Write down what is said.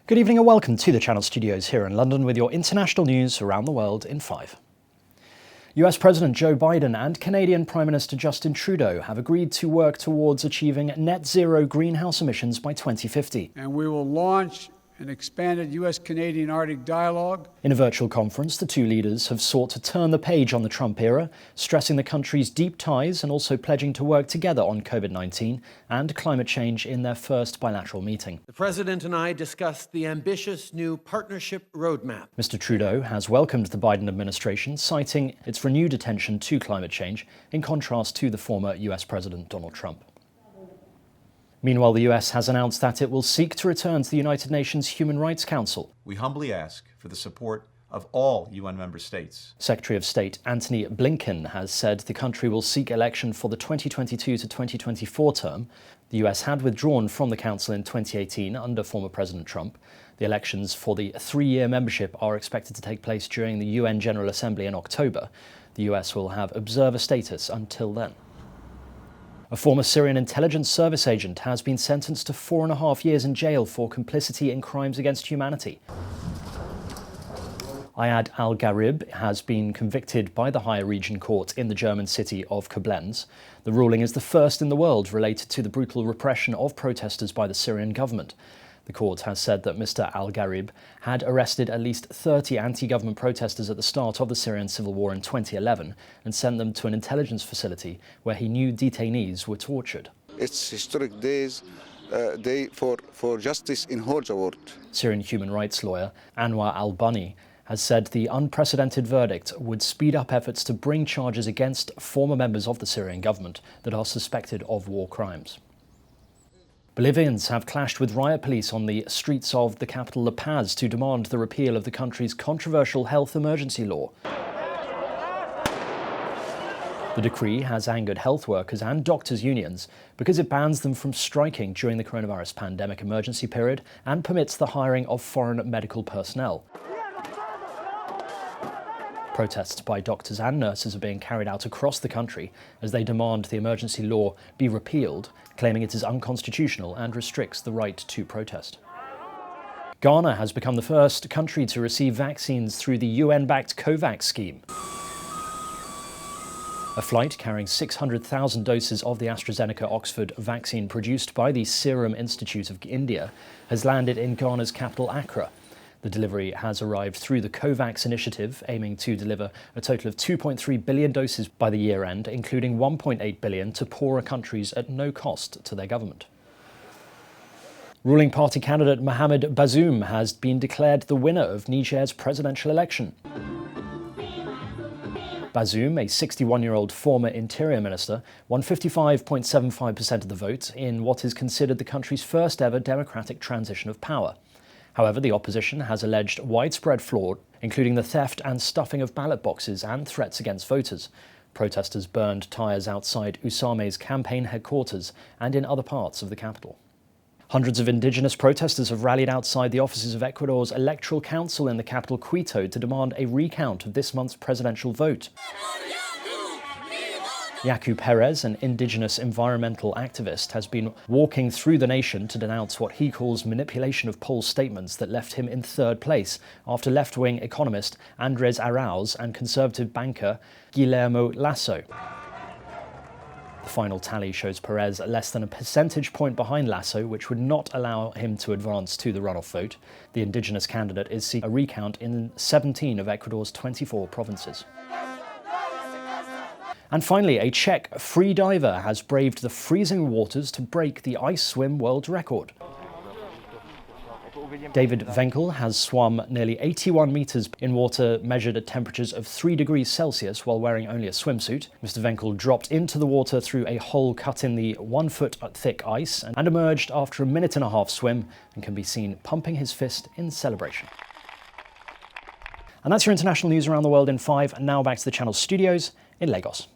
Good evening and welcome to the Channel Studios here in London with your international news around the world in 5. US President Joe Biden and Canadian Prime Minister Justin Trudeau have agreed to work towards achieving net zero greenhouse emissions by 2050. And we will launch an expanded US-Canadian Arctic dialogue. In a virtual conference, the two leaders have sought to turn the page on the Trump era, stressing the country's deep ties and also pledging to work together on COVID-19 and climate change in their first bilateral meeting. The President and I discussed the ambitious new partnership roadmap. Mr. Trudeau has welcomed the Biden administration, citing its renewed attention to climate change, in contrast to the former US President Donald Trump. Meanwhile, the US has announced that it will seek to return to the United Nations Human Rights Council. We humbly ask for the support of all UN member states. Secretary of State Antony Blinken has said the country will seek election for the 2022 to 2024 term. The US had withdrawn from the council in 2018 under former President Trump. The elections for the three-year membership are expected to take place during the UN General Assembly in October. The US will have observer status until then. A former Syrian intelligence service agent has been sentenced to 4.5 years in jail for complicity in crimes against humanity. Ayad al-Gharib has been convicted by the higher region court in the German city of Koblenz. The ruling is the first in the world related to the brutal repression of protesters by the Syrian government. The court has said that Mr. al-Gharib had arrested at least 30 anti-government protesters at the start of the Syrian civil war in 2011 and sent them to an intelligence facility where he knew detainees were tortured. It's historic day for justice in whole the world. Syrian human rights lawyer Anwar al-Bani has said the unprecedented verdict would speed up efforts to bring charges against former members of the Syrian government that are suspected of war crimes. Bolivians have clashed with riot police on the streets of the capital La Paz to demand the repeal of the country's controversial health emergency law. The decree has angered health workers and doctors' unions because it bans them from striking during the coronavirus pandemic emergency period and permits the hiring of foreign medical personnel. Protests by doctors and nurses are being carried out across the country as they demand the emergency law be repealed, claiming it is unconstitutional and restricts the right to protest. Ghana has become the first country to receive vaccines through the UN-backed COVAX scheme. A flight carrying 600,000 doses of the AstraZeneca-Oxford vaccine produced by the Serum Institute of India has landed in Ghana's capital, Accra. The delivery has arrived through the COVAX initiative, aiming to deliver a total of 2.3 billion doses by the year end, including 1.8 billion to poorer countries at no cost to their government. Ruling party candidate Mohamed Bazoum has been declared the winner of Niger's presidential election. Bazoum, a 61-year-old former interior minister, won 55.75% of the vote in what is considered the country's first ever democratic transition of power. However, the opposition has alleged widespread fraud, including the theft and stuffing of ballot boxes and threats against voters. Protesters burned tyres outside Usame's campaign headquarters and in other parts of the capital. Hundreds of indigenous protesters have rallied outside the offices of Ecuador's Electoral Council in the capital Quito to demand a recount of this month's presidential vote. Yaku Perez, an indigenous environmental activist, has been walking through the nation to denounce what he calls manipulation of poll statements that left him in third place after left-wing economist Andres Arauz and conservative banker Guillermo Lasso. The final tally shows Perez less than a percentage point behind Lasso, which would not allow him to advance to the runoff vote. The indigenous candidate is seeking a recount in 17 of Ecuador's 24 provinces. And finally, a Czech free diver has braved the freezing waters to break the ice swim world record. David Venkel has swum nearly 81 metres in water measured at temperatures of 3 degrees Celsius while wearing only a swimsuit. Mr. Venkel dropped into the water through a hole cut in the 1-foot-thick ice and emerged after a 1.5-minute swim and can be seen pumping his fist in celebration. And that's your international news around the world in 5. And now back to the Channel Studios in Lagos.